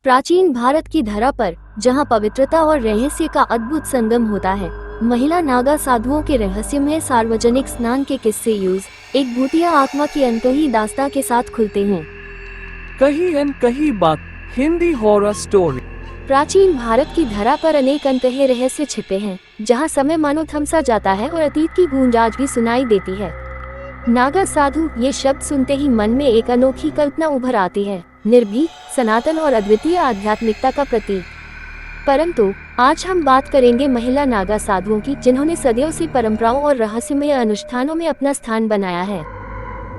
प्राचीन भारत की धरा पर, जहां पवित्रता और रहस्य का अद्भुत संगम होता है, महिला नागा साधुओं के रहस्यमय सार्वजनिक स्नान के किस्से एक भूतिया आत्मा की अनकही दास्तां के साथ खुलते हैं। कहीं अनकही बात, हिंदी हॉरर स्टोरी। प्राचीन भारत की धरा पर अनेक अनकहे रहस्य छिपे हैं, जहां समय मानो थम सा जाता है और अतीत की गूंज आज भी सुनाई देती है। नागा साधु, ये शब्द सुनते ही मन में एक अनोखी कल्पना उभर आती है, निर्भीक, सनातन और अद्वितीय आध्यात्मिकता का प्रतीक। परंतु आज हम बात करेंगे महिला नागा साधुओं की, जिन्होंने सदियों से परंपराओं और रहस्यमय अनुष्ठानों में अपना स्थान बनाया है।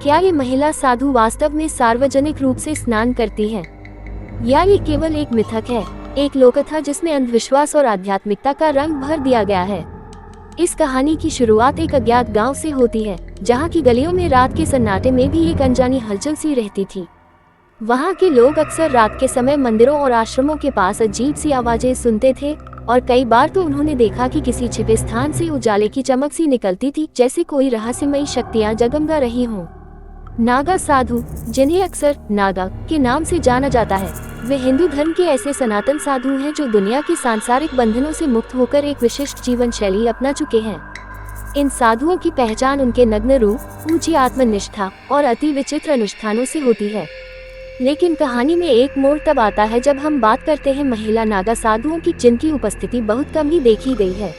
क्या ये महिला साधु वास्तव में सार्वजनिक रूप से स्नान करती हैं, या ये केवल एक मिथक है, एक लोककथा जिसमें अंधविश्वास और आध्यात्मिकता का रंग भर दिया गया है? इस कहानी की शुरुआत एक अज्ञात गांव से होती है, जहां की गलियों में रात के सन्नाटे में भी एक अनजानी हलचल सी रहती थी। वहां के लोग अक्सर रात के समय मंदिरों और आश्रमों के पास अजीब सी आवाजें सुनते थे, और कई बार तो उन्होंने देखा कि किसी छिपे स्थान से उजाले की चमक सी निकलती थी, जैसे कोई रहस्यमयी शक्तियां जगमगा रही हों। नागा साधु, जिन्हें अक्सर नागा के नाम से जाना जाता है, वे हिंदू धर्म के ऐसे सनातन साधु हैं जो दुनिया के सांसारिक बंधनों से मुक्त होकर एक विशिष्ट जीवन शैली अपना चुके हैं। इन साधुओं की पहचान उनके नग्न रूप, ऊंची आत्मनिष्ठा और अति विचित्र अनुष्ठानों से होती है। लेकिन कहानी में एक मोड़ तब आता है जब हम बात करते हैं महिला नागा साधुओं की, जिनकी उपस्थिति बहुत कम ही देखी गई है।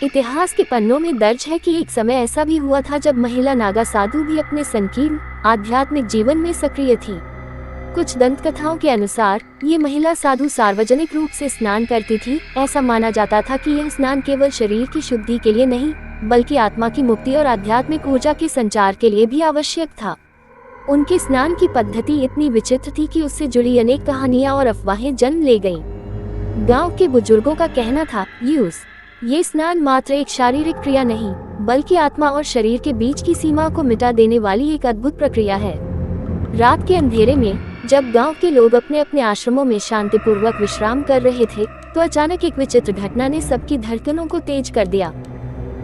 इतिहास के पन्नों में दर्ज है कि एक समय ऐसा भी हुआ था जब महिला नागा साधु भी अपने संकीर्ण आध्यात्मिक जीवन में सक्रिय थी। कुछ दंत कथाओं के अनुसार ये महिला साधु सार्वजनिक रूप से स्नान करती थी। ऐसा माना जाता था कि यह स्नान केवल शरीर की शुद्धि के लिए नहीं, बल्कि आत्मा की मुक्ति और आध्यात्मिक ऊर्जा के संचार के लिए भी आवश्यक था। उनके स्नान की पद्धति इतनी विचित्र थी कि उससे जुड़ी अनेक कहानियां और अफवाहें जन्म ले गईं। गांव के बुजुर्गों का कहना था, ये स्नान मात्र एक शारीरिक क्रिया नहीं, बल्कि आत्मा और शरीर के बीच की सीमा को मिटा देने वाली एक अद्भुत प्रक्रिया है। रात के अंधेरे में जब गांव के लोग अपने अपने आश्रमों में शांतिपूर्वक विश्राम कर रहे थे, तो अचानक एक विचित्र घटना ने सबकी धड़कनों को तेज कर दिया।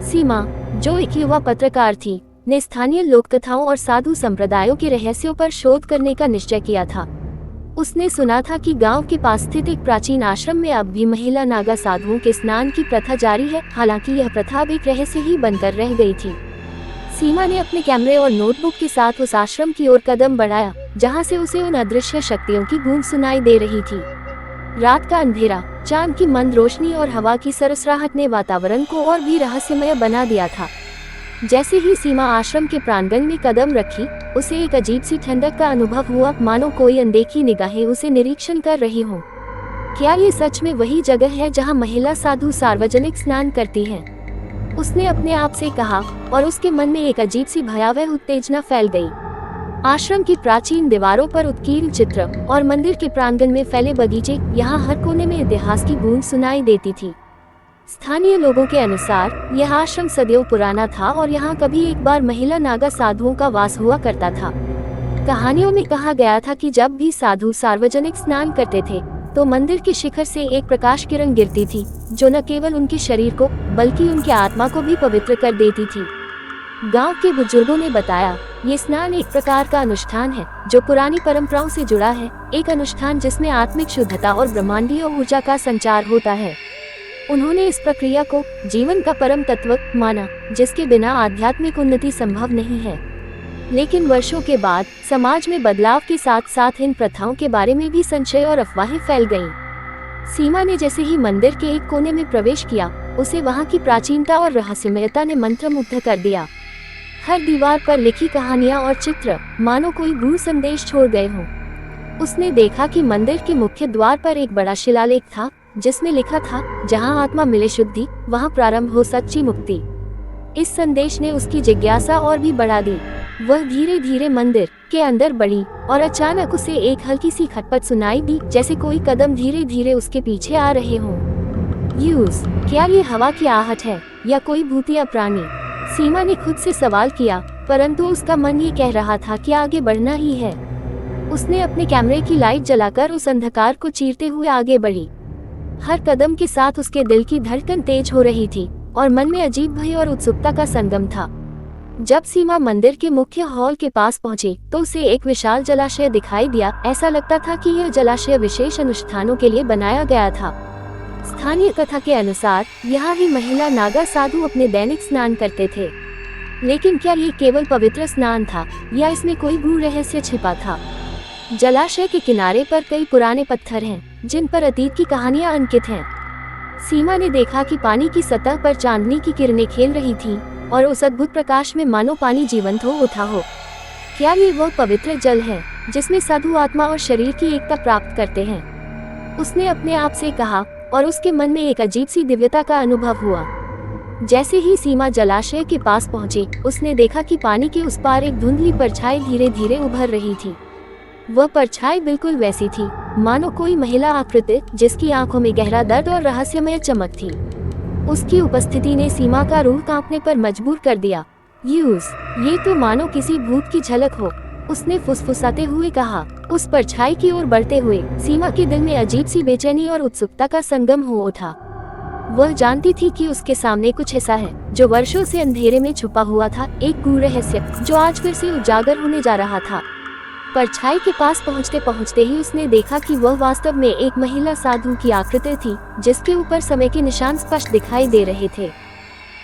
सीमा, जो एक युवा पत्रकार थी, ने स्थानीय लोककथाओं और साधु संप्रदायों के रहस्यों पर शोध करने का निश्चय किया था। उसने सुना था कि गांव के पास स्थित एक प्राचीन आश्रम में अब भी महिला नागा साधुओं के स्नान की प्रथा जारी है। हालांकि यह प्रथा अब एक रहस्य ही बनकर रह गई थी। सीमा ने अपने कैमरे और नोटबुक के साथ उस आश्रम की ओर कदम बढ़ाया, जहां से उसे उन अदृश्य शक्तियों की गूंज सुनाई दे रही थी। रात का अंधेरा, चांद की मंद रोशनी और हवा की सरसराहट ने वातावरण को और भी रहस्यमय बना दिया था। जैसे ही सीमा आश्रम के प्रांगण में कदम रखी, उसे एक अजीब सी ठंडक का अनुभव हुआ, मानो कोई अनदेखी निगाहें उसे निरीक्षण कर रही हों। क्या ये सच में वही जगह है जहां महिला साधु सार्वजनिक स्नान करती हैं? उसने अपने आप से कहा, और उसके मन में एक अजीब सी भयावह उत्तेजना फैल गई। आश्रम की प्राचीन दीवारों पर उत्कीर्ण चित्र और मंदिर के प्रांगण में फैले बगीचे, यहाँ हर कोने में इतिहास की गूंज सुनाई देती थी। स्थानीय लोगों के अनुसार यह आश्रम सदियों पुराना था और यहाँ कभी एक बार महिला नागा साधुओं का वास हुआ करता था। कहानियों में कहा गया था कि जब भी साधु सार्वजनिक स्नान करते थे, तो मंदिर के शिखर से एक प्रकाश किरण गिरती थी, जो न केवल उनके शरीर को बल्कि उनकी आत्मा को भी पवित्र कर देती थी। गांव के बुजुर्गों ने बताया, ये स्नान एक प्रकार का अनुष्ठान है जो पुरानी परंपराओं से जुड़ा है, एक अनुष्ठान जिसमें आत्मिक शुद्धता और ब्रह्मांडीय ऊर्जा का संचार होता है। उन्होंने इस प्रक्रिया को जीवन का परम तत्व माना, जिसके बिना आध्यात्मिक उन्नति संभव नहीं है। लेकिन वर्षों के बाद समाज में बदलाव के साथ साथ इन प्रथाओं के बारे में भी संशय और अफवाहें फैल गईं। सीमा ने जैसे ही मंदिर के एक कोने में प्रवेश किया, उसे वहां की प्राचीनता और रहस्यमयता ने मंत्रमुग्ध कर दिया। हर दीवार पर लिखी कहानियां और चित्र मानो कोई गूढ़ संदेश छोड़ गए हों। उसने देखा कि मंदिर के मुख्य द्वार पर एक बड़ा शिलालेख था, जिसमें लिखा था, जहां आत्मा मिले शुद्धि, वहां प्रारंभ हो सच्ची मुक्ति। इस संदेश ने उसकी जिज्ञासा और भी बढ़ा दी। वह धीरे धीरे मंदिर के अंदर बढ़ी, और अचानक उसे एक हल्की सी खटपट सुनाई दी, जैसे कोई कदम धीरे धीरे उसके पीछे आ रहे हों। क्या ये हवा की आहट है, या कोई भूतिया प्राणी? सीमा ने खुद से सवाल किया, परंतु उसका मन ये कह रहा था कि आगे बढ़ना ही है। उसने अपने कैमरे की लाइट जलाकर उस अंधकार को चीरते हुए आगे बढ़ी। हर कदम के साथ उसके दिल की धड़कन तेज हो रही थी, और मन में अजीब भय और उत्सुकता का संगम था। जब सीमा मंदिर के मुख्य हॉल के पास पहुंची तो उसे एक विशाल जलाशय दिखाई दिया। ऐसा लगता था कि यह जलाशय विशेष अनुष्ठानों के लिए बनाया गया था। स्थानीय कथा के अनुसार यहाँ ही महिला नागा साधु अपने दैनिक स्नान करते थे। लेकिन क्या ये केवल पवित्र स्नान था या इसमें कोई गूढ़ रहस्य छिपा था? जलाशय के किनारे पर कई पुराने पत्थर हैं जिन पर अतीत की कहानियां अंकित हैं। सीमा ने देखा कि पानी की सतह पर चांदनी की किरणें खेल रही थीं और उस अद्भुत प्रकाश में मानो पानी जीवंत हो उठा हो। क्या ये वो पवित्र जल है जिसमें साधु आत्मा और शरीर की एकता प्राप्त करते हैं? उसने अपने आप से कहा और उसके मन में एक अजीब सी दिव्यता का अनुभव हुआ। जैसे ही सीमा जलाशय के पास पहुंची, उसने देखा कि पानी के उस पार एक धुंधली परछाई धीरे धीरे उभर रही थी। वह परछाई बिल्कुल वैसी थी मानो कोई महिला आकृति जिसकी आंखों में गहरा दर्द और रहस्यमय चमक थी। उसकी उपस्थिति ने सीमा का रूह कांपने पर मजबूर कर दिया। ये तो मानो किसी भूत की झलक हो, उसने फुसफुसाते हुए कहा। उस परछाई की ओर बढ़ते हुए सीमा के दिल में अजीब सी बेचैनी और उत्सुकता का संगम हो उठा। वह जानती थी कि उसके सामने कुछ ऐसा है जो वर्षों से अंधेरे में छुपा हुआ था, एक गूढ़ रहस्य जो आज फिर से उजागर होने जा रहा था। परछाई के पास पहुंचते पहुंचते ही उसने देखा कि वह वास्तव में एक महिला साधु की आकृति थी जिसके ऊपर समय के निशान स्पष्ट दिखाई दे रहे थे।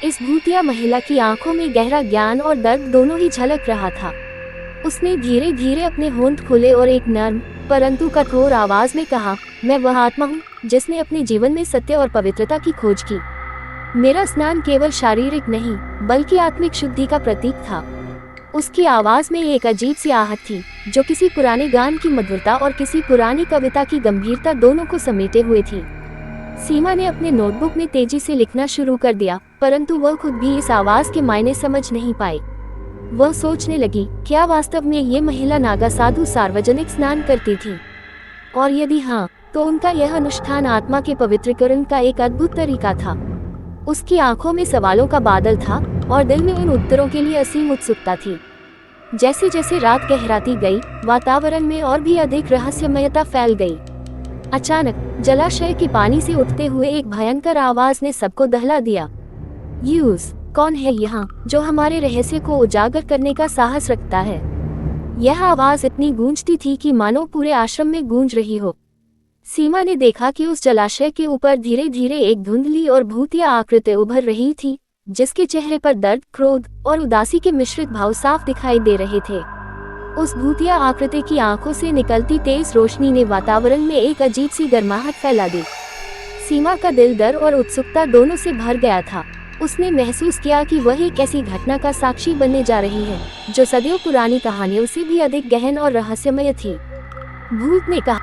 इस भूतिया महिला की आंखों में गहरा ज्ञान और दर्द दोनों ही झलक रहा था। उसने धीरे धीरे अपने होंठ खोले और एक नर्म परंतु कठोर आवाज में कहा, मैं वह आत्मा हूँ जिसने अपने जीवन में सत्य और पवित्रता की खोज की। मेरा स्नान केवल शारीरिक नहीं बल्कि आत्मिक शुद्धि का प्रतीक था। उसकी आवाज में एक अजीब सी आहट थी जो किसी पुराने गान की मधुरता और किसी पुरानी कविता की गंभीरता दोनों को समेटे हुए थी। सीमा ने अपने नोटबुक में तेजी से लिखना शुरू कर दिया, परंतु वह खुद भी इस आवाज के मायने समझ नहीं पाई। वह सोचने लगी, क्या वास्तव में ये महिला नागा साधु सार्वजनिक स्नान करती थी? और यदि हाँ, तो उनका यह अनुष्ठान आत्मा के पवित्रीकरण का एक अद्भुत तरीका था। उसकी आंखों में सवालों का बादल था और दिल में उन उत्तरों के लिए असीम उत्सुकता थी। जैसे जैसे रात गहराती गई, वातावरण में और भी अधिक रहस्यमयता फैल गई। अचानक जलाशय के पानी से उठते हुए एक भयंकर आवाज ने सबको दहला दिया। कौन है यहाँ जो हमारे रहस्य को उजागर करने का साहस रखता है? यह आवाज इतनी गूंजती थी कि मानो पूरे आश्रम में गूंज रही हो। सीमा ने देखा कि उस जलाशय के ऊपर धीरे धीरे एक धुंधली और भूतिया आकृति उभर रही थी जिसके चेहरे पर दर्द, क्रोध और उदासी के मिश्रित भाव साफ दिखाई दे रहे थे। उस भूतिया आकृति की आंखों से निकलती तेज रोशनी ने वातावरण में एक अजीब सी गर्माहट फैला दी। सीमा का दिल डर और उत्सुकता दोनों से भर गया था। उसने महसूस किया कि वह एक ऐसी घटना का साक्षी बनने जा रही है जो सदियों पुरानी कहानियों से भी अधिक गहन और रहस्यमय थी। भूत ने कहा,